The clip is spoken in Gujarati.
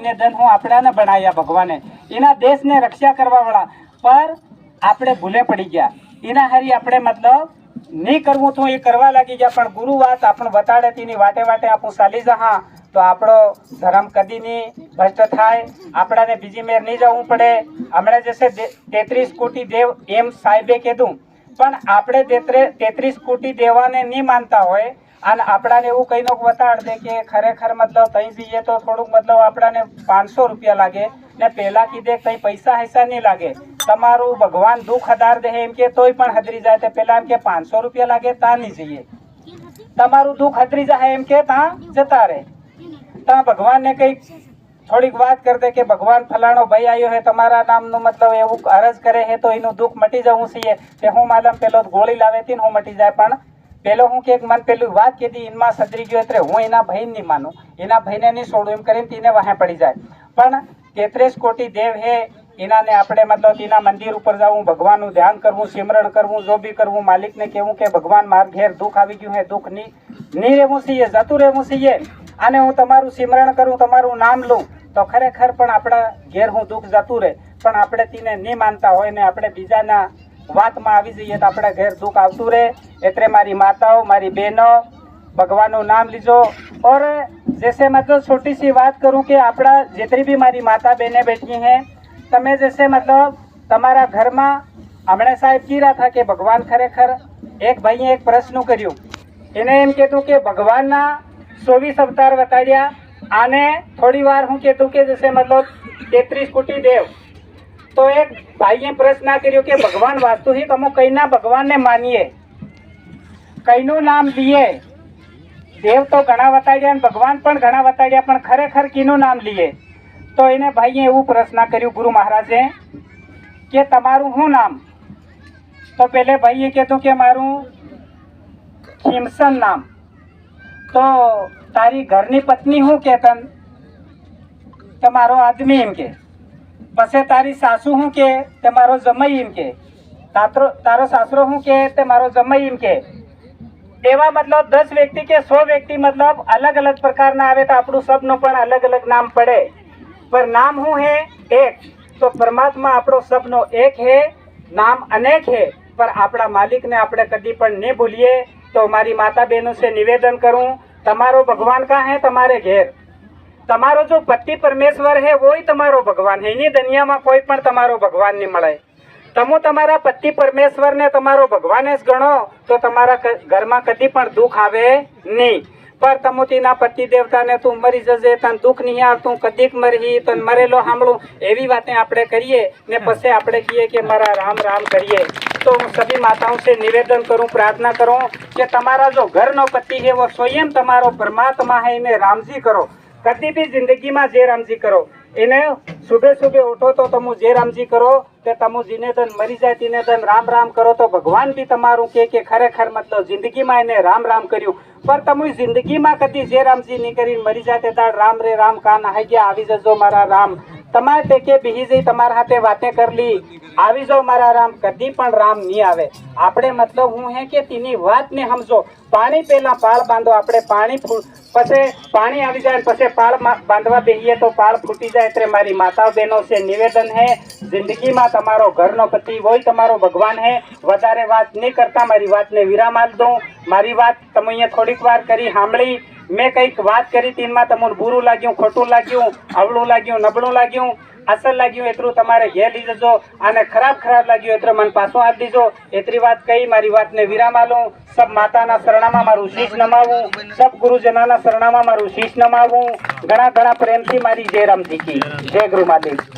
ને ધન હું આપણાને બનાવ્યા ભગવાને, એના દેશને રક્ષા કરવા વાળા, પર આપણે ભૂલે પડી ગયા. એના હારી આપણે મતલબ નહીં કરવું તો એ કરવા લાગી ગયા. પણ ગુરુ વાત આપણને બતાડે તેની વાટે વાટે આપણું ચાલી જા તો આપણો ધર્મ કદી નહીં ભ્રષ્ટ થાય, આપણાને બીજી મેર નહીં જવું પડે. હમણાં જશે 33 કોટી દેવ એમ સાહેબે કીધું, પણ આપણે 33 કોટી દેવાને નહીં માનતા હોય અને આપણાને એવું કઈ નો બતાડ દે કે ખરેખર મતલબ તઈ જઈએ તો થોડુંક મતલબ આપણાને 500 રૂપિયા લાગે ને પેલા કીધે કઈ પૈસા હૈસા નહીં લાગે. તમારું ભગવાન દુઃખ હદાર દે એમ કે તોય પણ હદરી જાય, તો પેલા એમ કે 500 રૂપિયા લાગે ત્યાં નહીં જઈએ. તમારું દુઃખ હદરી જાય એમ કે ત્યાં જતા રહે. ત્યાં ભગવાનને કંઈક થોડીક વાત કરી દે કે ભગવાન ફલાણો ભાઈ આવ્યો હે તમારા નામનું મતલબ એવું અરજ કરે હે તો એનું દુઃખ મટી જવું છીએ. તે હું માલમ પેલો ગોળી લાવે તી હું મટી જાય, પણ પેલો હું કે મન પેલું વાત કીધી એમાં સદરી ગયો એટલે હું એના ભાઈ નહીં માનું, એના ભાઈને નહીં છોડું એમ કરીને તેને વાહે પડી જાય. પણ 33 કોટી દેવ હે એનાને આપણે મતલબ એના મંદિર ઉપર જવું, ભગવાનનું ધ્યાન કરવું, સિમરણ કરવું, જો બી કરવું, માલિકને કહેવું કે ભગવાન માર ઘેર દુઃખ આવી ગયું હે, દુઃખ નહીં રહેવું છીએ, જતું રહેવું છીએ, અને હું તમારું સિમરણ કરું, તમારું નામ લઉં તો ખરેખર પણ આપણા ઘેર હું દુઃખ જતું રહે. પણ આપણે તેને નહીં માનતા હોય ને આપણે બીજાના વાતમાં આવી જઈએ તો આપણા ઘેર દુઃખ આવતું રહે. એટલે મારી માતાઓ, મારી બહેનો, ભગવાનનું નામ લીજો. और जैसे मतलब छोटी सी बात करूं कि આપણા જેતરી બી મારી માતા બહેને બેઠી हैं, તમે जैसे मतलब તમારા ઘરમાં હમણાં સાહેબ કી રહ્યા था કે ભગવાન ખરેખર એક ભાઈએ એક પ્રશ્ન કર્યું, એને એમ કહેતું કે ભગવાનના 24 અવતાર બતાડ્યા, આને થોડી વાર હું કહેતું કે જैसे मतलब 33 કોટી દેવ. તો એક ભાઈએ પ્રશ્ન કર્યો કે ભગવાન વાસ્તુ ही તમે કઈના ભગવાનને માનીએ, કઈનું નામ લઈએ? દેવ તો ઘણા બતાડ્યા અને ભગવાન પણ ઘણા બતાડ્યા, પણ ખરેખર કીનું નામ લઈએ? તો એને ભાઈએ એવું પ્રશ્ન કર્યું ગુરુ મહારાજે કે તમારું શું નામ? તો પેલે ભાઈએ કીધું કે મારું ખીમસન નામ. તો તારી ઘરની પત્ની શું કે તન? તમારો આદમી એમ કે. પછી તારી સાસુ શું કે? તમારો જમાઈ એમ કે. તારો સાસરો શું કે? તમારો જમાઈ એમ કે. એવા मतलब 10 વ્યક્તિ કે 100 વ્યક્તિ मतलब अलग अलग પ્રકારના આવે તો આપણું સબનું પણ અલગ અલગ નામ પડે, પર નામ શું હે? એક. તો પરમાત્મા આપણો સબનો એક હે, નામ અનેક હે, પર આપણા માલિકને આપણે કદી પણ નહીં ભૂલીએ. તો મારી માતા બહેનો સે નિવેદન કરું, તમારો ભગવાન કાં હે? તમારે ઘેર. તમારો જો પતિ પરમેશ્વર હે વોય તમારો ભગવાન હે. એની દુનિયામાં કોઈ પણ તમારો ભગવાન નહીં મળે. તમે તમારા પતિ પરમેશ્વરને તમારો ભગવાન જ ગણો તો તમારા ઘરમાં કદી પણ દુઃખ આવે નહીં. પર તમે તેના પતિ દેવતાને તું મરી જજે, તને દુઃખ નહીં આવતું, કદીક મરી, તને મરેલો સાંભળું, એવી વાતે આપણે કરીએ ને પછી આપણે કહીએ કે મારા રામ રામ કરીએ. तो सभी माताओं से निवेदन करूं, प्रार्थना करूं कि તમારા જો ઘરનો પતિ है वो स्वयं તમારો પરમાત્મા है, એને રામજી કરો. કદી બી જિંદગીમાં જે રામજી કરો, એને સુબહ સુબહ ઉઠો તો તમે જે રામજી કરો તે તમે જીને દન મરી જાય તેને દન રામ રામ કરો તો ભગવાન બી તમારું કે ખરેખર મતલબ જિંદગીમાં એને રામ રામ કર્યું. પર તમે જિંદગીમાં કદી જે રામજી નહીં કરીને મરી જાય તે તાર રામ રે રામ કાન આવી ગયા, આવી જજો મારા રામ. તમારે ટેકે બીજી જઈ તમારા હાથે વાતે કરલી, આવી જાઓ મારા રામ, કદી પણ રામ નહીં આવે. આપણે મતલબ હું હે કે તેની વાતને સમજો. પાણી પહેલા પાળ બાંધો, આપણે પાણી પછી પાણી આવી જાય પછી પાળ બાંધવા બેહીએ તો પાળ ફૂટી જાય. એટલે મારી માતા બહેનો છે નિવેદન હે, જિંદગીમાં તમારો ઘરનો પતિ હોય તમારો ભગવાન હે. વધારે વાત નહીં કરતા મારી વાતને વિરામ આપ દઉં. મારી વાત તમે અહીંયા થોડીક વાર કરી સાંભળી, મેં કંઈક વાત કરી તેમાં તમને બુરું લાગ્યું, ખોટું લાગ્યું, અવળું લાગ્યું, નબળું લાગ્યું, અસર લાગ્યું એટલું તમારે ઘેર લઈ જજો, અને ખરાબ લાગ્યું એટલે મને પાછું આપી દીજો. એટલી વાત કહી મારી વાતને વિરામ આલું. સબ માતાના શરણામાં મારું શીશ નમાવું, સબ ગુરુજનોના શરણામાં મારું શીશ નમાવું. ઘણા ઘણા પ્રેમથી મારી જય રામજી કી જય ગુરુ મહાદેવ.